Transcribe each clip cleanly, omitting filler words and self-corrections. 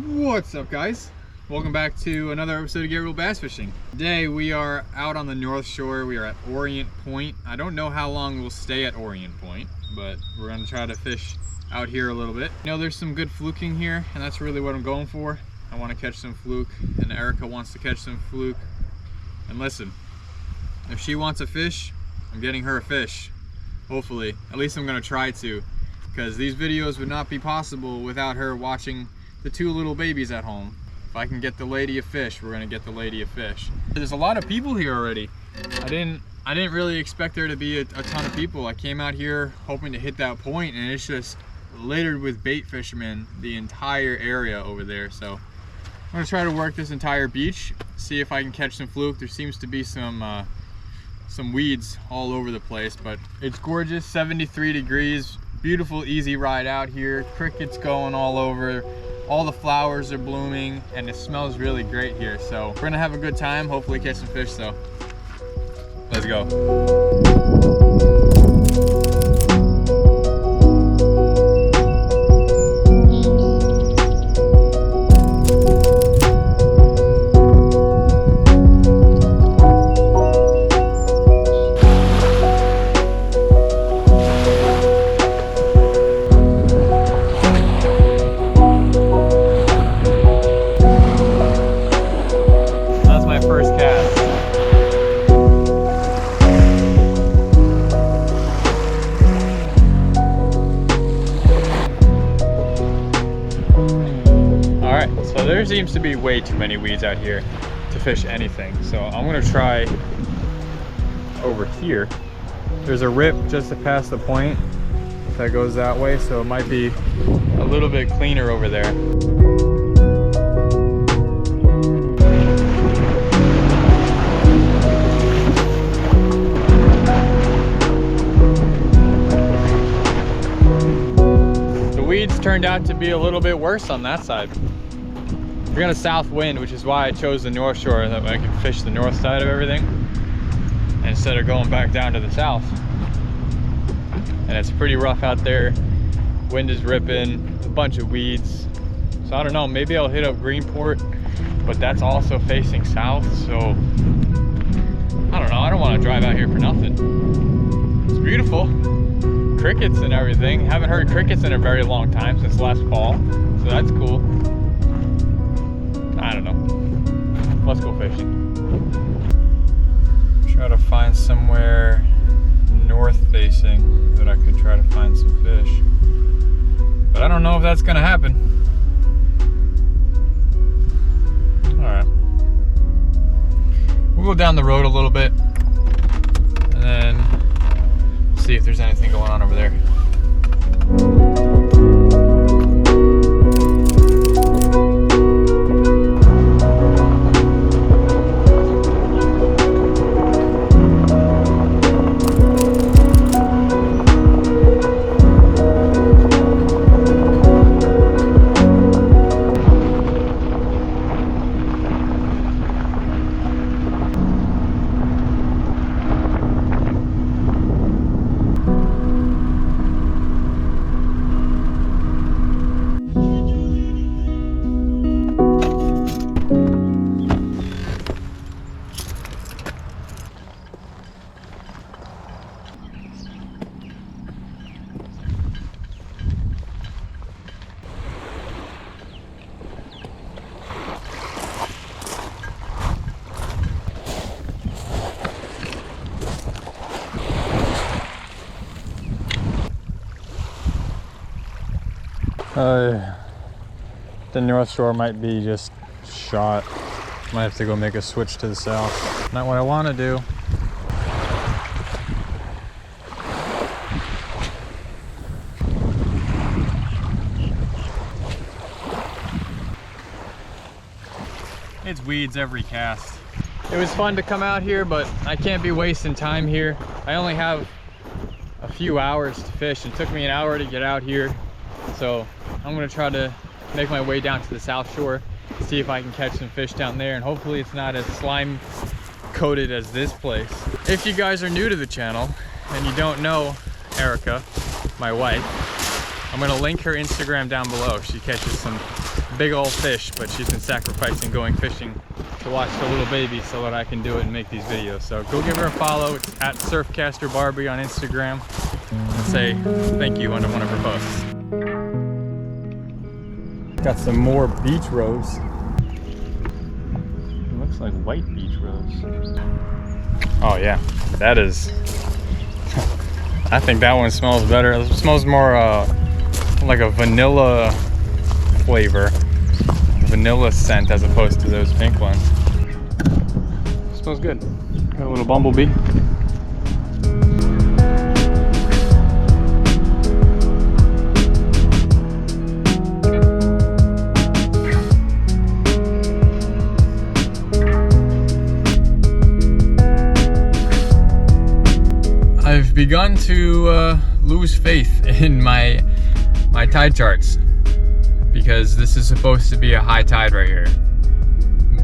What's up, guys? Welcome back to another episode of Get Real Bass Fishing. Today we are out on the North Shore. We are at Orient Point. I don't know how long we'll stay at Orient Point, but we're gonna try to fish out here a little bit. You know, there's some good fluking here, and that's really what I'm going for. I want to catch some fluke, and Erica wants to catch some fluke. And listen, if she wants a fish, I'm getting her a fish. Hopefully, at least I'm gonna try to, because these videos would not be possible without her watching the two little babies at home. If I can get the lady a fish, we're gonna get the lady a fish. There's a lot of people here already. I didn't really expect there to be a ton of people. I came out here hoping to hit that point, and it's just littered with bait fishermen, the entire area over there. So I'm gonna try to work this entire beach, see if I can catch some fluke. There seems to be some weeds all over the place, but it's gorgeous. 73 degrees, beautiful, easy ride out here. Crickets going all over. All the flowers are blooming, and it smells really great here. So we're gonna have a good time, hopefully catch some fish. So let's go. There seems to be way too many weeds out here to fish anything, so I'm gonna try over here. There's a rip just to pass the point that goes that way, so it might be a little bit cleaner over there. The weeds turned out to be a little bit worse on that side. We got a south wind, which is why I chose the North Shore, that I can fish the north side of everything instead of going back down to the south. And it's pretty rough out there. Wind is ripping, a bunch of weeds. So I don't know, maybe I'll hit up Greenport, but that's also facing south. So I don't know, I don't want to drive out here for nothing. It's beautiful. Crickets and everything. Haven't heard crickets in a very long time, since last fall. So that's cool. I don't know. Let's go fishing. Try to find somewhere north facing that I could try to find some fish. But I don't know if that's gonna happen. Alright. We'll go down the road a little bit, and then we'll see if there's anything going on over there. The North Shore might be just shot. Might have to go make a switch to the south. Not what I want to do. It's weeds every cast. It was fun to come out here, but I can't be wasting time here. I only have a few hours to fish. It took me an hour to get out here. So I'm gonna try to make my way down to the South Shore, see if I can catch some fish down there, and hopefully it's not as slime coated as this place. If you guys are new to the channel and you don't know Erica, my wife, I'm gonna link her Instagram down below. She catches some big old fish, but she's been sacrificing going fishing to watch the little baby so that I can do it and make these videos. So go give her a follow. It's at Surfcaster Barbie on Instagram, and say thank you under one of her posts. Got some more beach rose. It looks like white beach rose. Oh yeah, that is. I think that one smells better. It smells more like a vanilla flavor, vanilla scent, as opposed to those pink ones. Smells good. Got a little bumblebee. I've begun to lose faith in my tide charts, because this is supposed to be a high tide right here,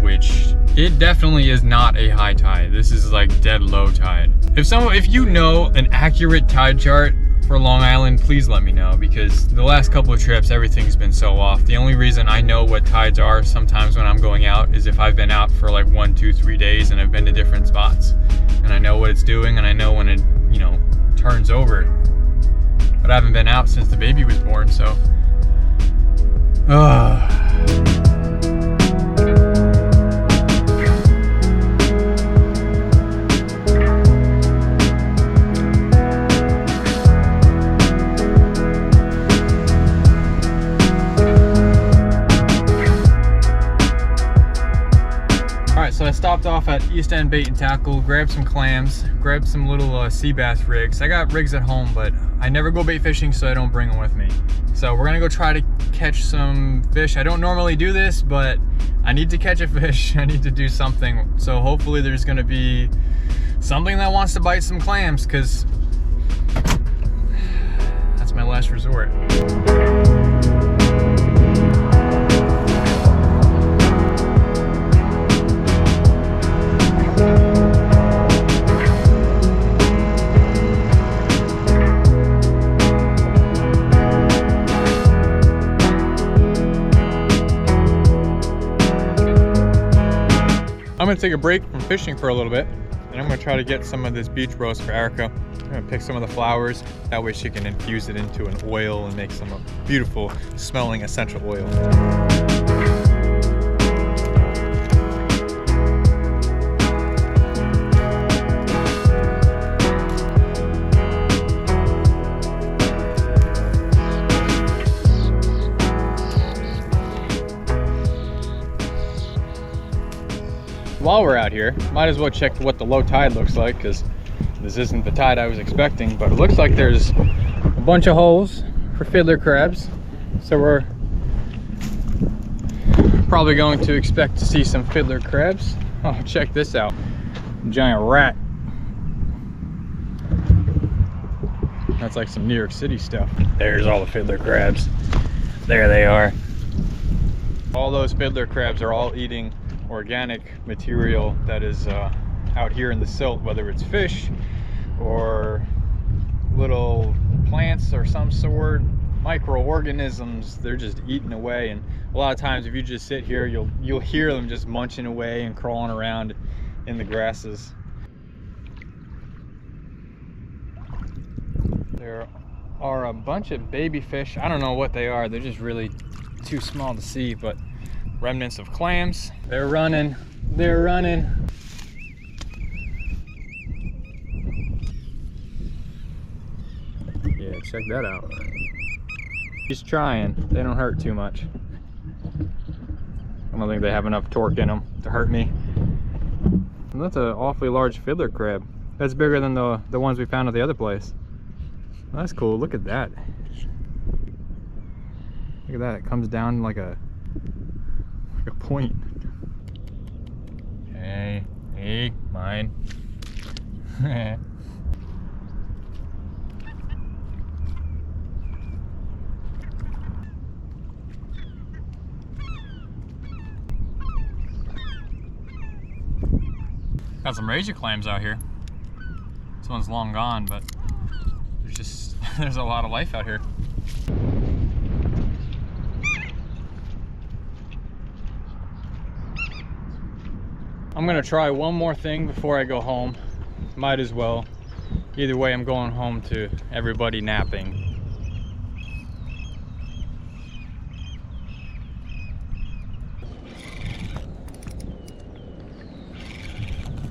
which it definitely is not a high tide. This is like dead low tide. If you know an accurate tide chart for Long Island, please let me know, because the last couple of trips everything's been so off. The only reason I know what tides are sometimes when I'm going out is if I've been out for like 1, 2, 3 days and I've been to different spots and I know what it's doing and I know when it, you know, turns over. But I haven't been out since the baby was born, so Alright, so I stopped off at East End Bait and Tackle, grabbed some clams, grabbed some little sea bass rigs. I got rigs at home, but I never go bait fishing, so I don't bring them with me. So we're gonna go try to catch some fish. I don't normally do this, but I need to catch a fish. I need to do something. So hopefully there's gonna be something that wants to bite some clams, because that's my last resort. I'm gonna take a break from fishing for a little bit, and I'm gonna try to get some of this beach rose for Erica. I'm gonna pick some of the flowers, that way she can infuse it into an oil and make some beautiful smelling essential oil. While we're out here, might as well check what the low tide looks like, because this isn't the tide I was expecting, but it looks like there's a bunch of holes for fiddler crabs, so we're probably going to expect to see some fiddler crabs. Oh, check this out, giant rat. That's like some New York City stuff. There's all the fiddler crabs. There they are. All those fiddler crabs are all eating organic material that is out here in the silt, whether it's fish or little plants or some sort, microorganisms. They're just eating away, and a lot of times if you just sit here, you'll hear them just munching away and crawling around in the grasses. There are a bunch of baby fish. I don't know what they are. They're just really too small to see, but remnants of clams. They're running. They're running. Yeah, check that out. He's trying. They don't hurt too much. I don't think they have enough torque in them to hurt me. And that's an awfully large fiddler crab. That's bigger than the ones we found at the other place. That's cool. Look at that. Look at that. It comes down like a point. Hey, mine. Got some razor clams out here. This one's long gone, but there's a lot of life out here. I'm gonna try one more thing before I go home. Might as well. Either way, I'm going home to everybody napping.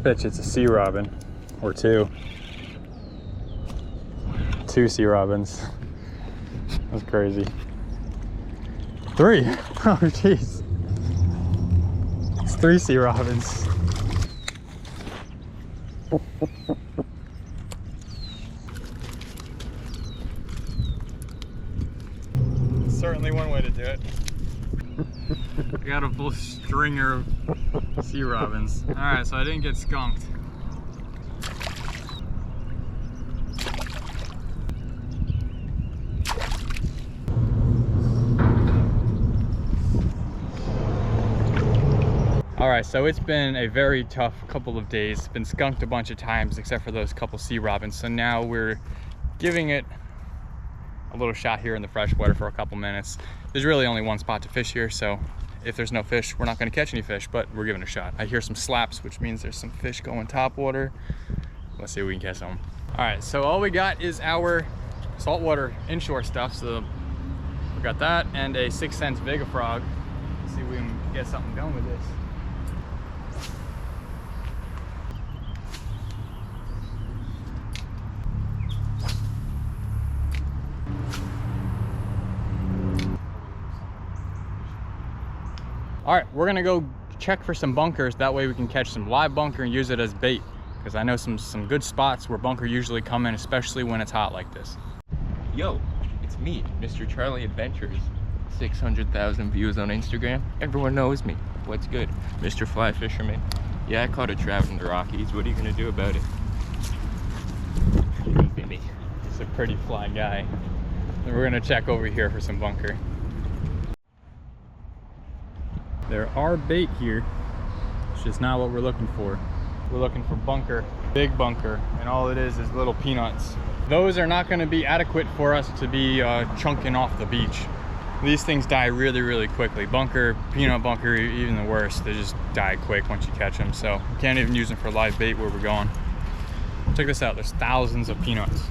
Bitch, it's a sea robin. Or two. Two sea robins. That's crazy. Three. Oh, jeez. It's three sea robins. Certainly one way to do it. We got a full stringer of sea robins. All right, so I didn't get skunked. All right, so it's been a very tough couple of days. Been skunked a bunch of times, except for those couple sea robins. So now we're giving it a little shot here in the freshwater for a couple minutes. There's really only one spot to fish here, so if there's no fish, we're not gonna catch any fish, but we're giving it a shot. I hear some slaps, which means there's some fish going top water. Let's see if we can catch some. All right, so all we got is our saltwater inshore stuff. So we got that and a 6 cents Vega frog. Let's see if we can get something going with this. All right, we're gonna go check for some bunkers. That way we can catch some live bunker and use it as bait. Because I know some good spots where bunker usually come in, especially when it's hot like this. Yo, it's me, Mr. Charlie Adventures. 600,000 views on Instagram. Everyone knows me. What's good? Mr. Fly Fisherman. Yeah, I caught a trout in the Rockies. What are you gonna do about it? He's a pretty fly guy. And we're gonna check over here for some bunker. There are bait here. It's just not what we're looking for. We're looking for bunker, big bunker, and all it is little peanuts. Those are not gonna be adequate for us to be chunking off the beach. These things die really, really quickly. Bunker, peanut bunker, even the worst, they just die quick once you catch them. So we can't even use them for live bait where we're going. Check this out, there's thousands of peanuts.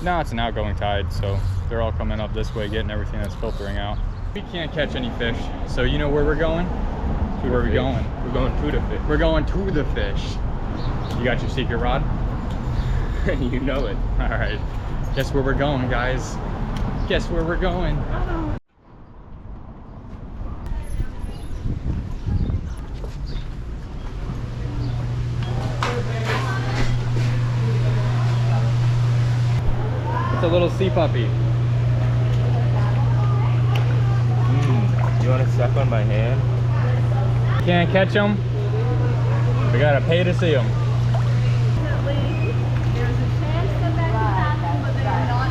Now it's an outgoing tide, so they're all coming up this way, getting everything that's filtering out. We can't catch any fish, so you know where we're going? Where are we going? We're going to the fish. We're going to the fish. You got your secret rod? You know it. All right. Guess where we're going, guys. Guess where we're going. It's a little sea puppy. You want to suck on my hand? Can't catch them. We gotta pay to see them. There's a chance that that could happen, but they're not.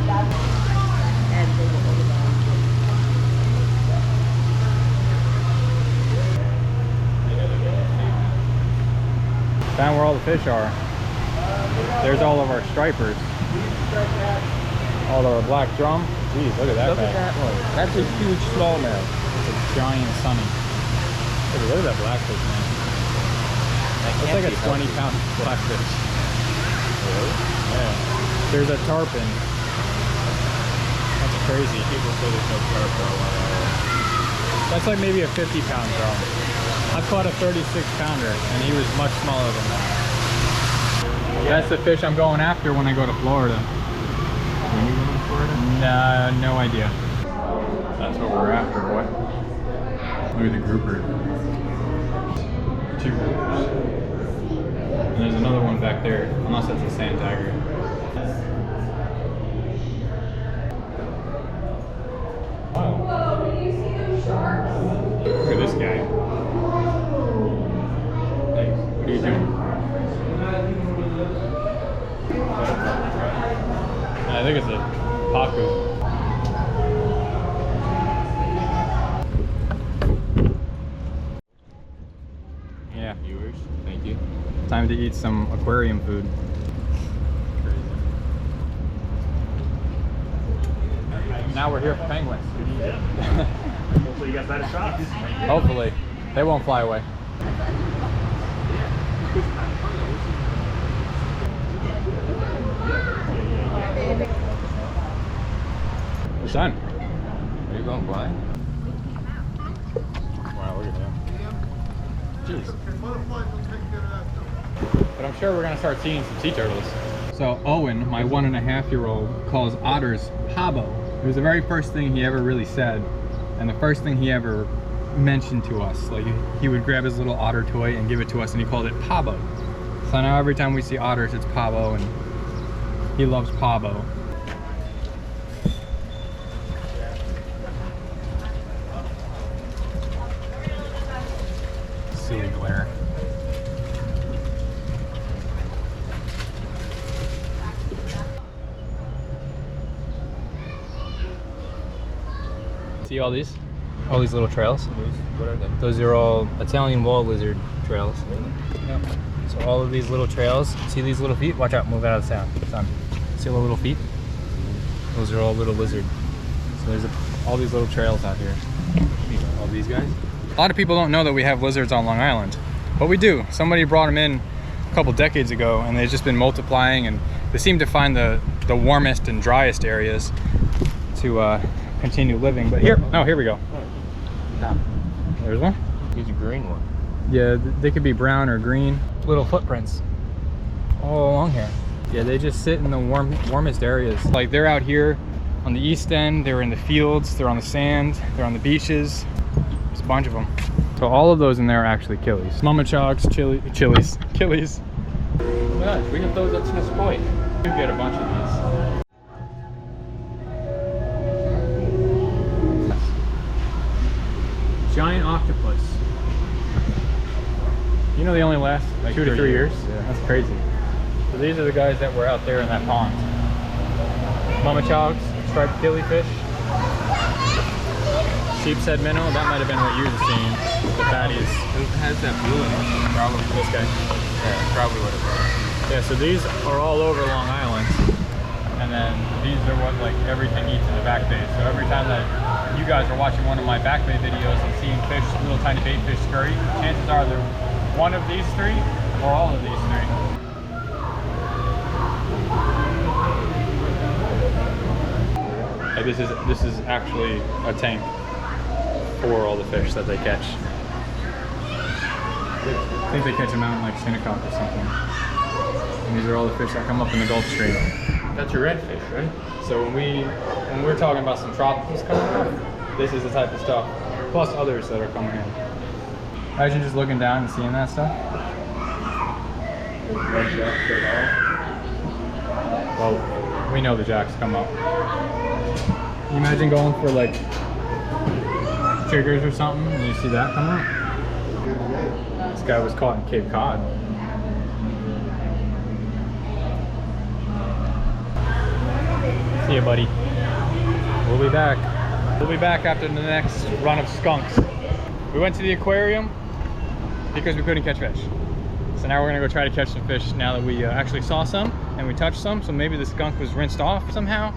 Found where all the fish are. There's all of our stripers. All of our black drum. Jeez, look at that. Look at that one. That's a huge smallmouth. It's a giant sunny. Look at that blackfish, man. It's like a 20-pound blackfish. Really? Yeah. There's a tarpon. That's crazy. People say there's no carp. That's like maybe a 50-pound drum. I caught a 36-pounder, and he was much smaller than that. That's the fish I'm going after when I go to Florida. When you go to Florida? No idea. That's what we're after, boy. Look at the grouper. 2 groupers. And there's another one back there, unless that's a sand tiger. Wow. Whoa, can you see those sharks? Look at this guy. Hey, what are you doing? I think it's a pacu. Yeah. Viewers, thank you. Time to eat some aquarium food. Now we're here for penguins. Hopefully you got better shots. Hopefully. They won't fly away. It's done. Are you going blind? Wow, look at him. Jeez. But I'm sure we're gonna start seeing some sea turtles. So Owen, my 1.5-year-old, calls otters pabo. It was the very first thing he ever really said, and the first thing he ever mentioned to us. Like, he would grab his little otter toy and give it to us, and he called it pabo. So now every time we see otters, it's pabo, and he loves pabo. Silly glare. See all these? All these little trails? What are they? Those are all Italian wall lizard trails. Yep. So all of these little trails, see these little feet? Watch out, move out of the sun. See all the little feet? Those are all little lizard. So there's all these little trails out here. All these guys. A lot of people don't know that we have lizards on Long Island, but we do. Somebody brought them in a couple decades ago, and they've just been multiplying, and they seem to find the warmest and driest areas to continue living. But here we go. There's one. He's a green one. Yeah, they could be brown or green. Little footprints all along here. Yeah, they just sit in the warmest areas. Like, they're out here on the east end, they're in the fields, they're on the sand, they're on the beaches. There's a bunch of them. So all of those in there are actually killies. Mamachogs, chilies. Killies. Oh my gosh, we have those at Smith's Point. You get a bunch of these. Giant octopus. You know they only last like 2 to 3 years? Yeah. That's crazy. So these are the guys that were out there in that pond. Mamachogs, striped killifish. Sheep's head minnow, that might have been what you were seeing. The fatties. It has that blue in it. Probably this guy. Yeah, probably what it was. Yeah, so these are all over Long Island. And then these are what like everything eats in the Back Bay. So every time that you guys are watching one of my Back Bay videos and seeing fish, little tiny bait fish scurry, chances are they're one of these three or all of these three. Hey, this is actually a tank for all the fish that they catch. I think they catch them out in like Shinnecock or something. And these are all the fish that come up in the Gulf Stream. That's your redfish, right? So when we're talking about some tropicals coming up, this is the type of stuff, plus others that are coming in. Imagine just looking down and seeing that stuff. Well, we know the jacks come up. Can you imagine going for like triggers or something and you see that come up? This guy was caught in Cape Cod. See ya, buddy. We'll be back. We'll be back after the next run of skunks. We went to the aquarium because we couldn't catch fish. So now we're gonna go try to catch some fish now that we actually saw some and we touched some. So maybe the skunk was rinsed off somehow.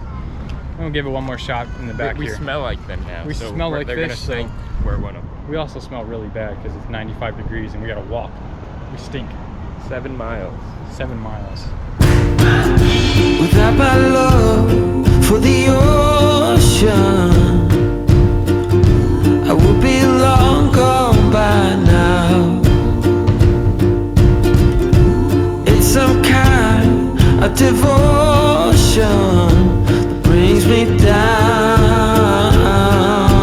We'll give it one more shot in the back here. We smell like them now. We smell like they're fish, gonna think we're one of them. We also smell really bad because it's 95 degrees and we gotta walk. We stink. 7 miles. 7 miles. Without my love for the ocean, I would be long gone by now. It's some kind of devotion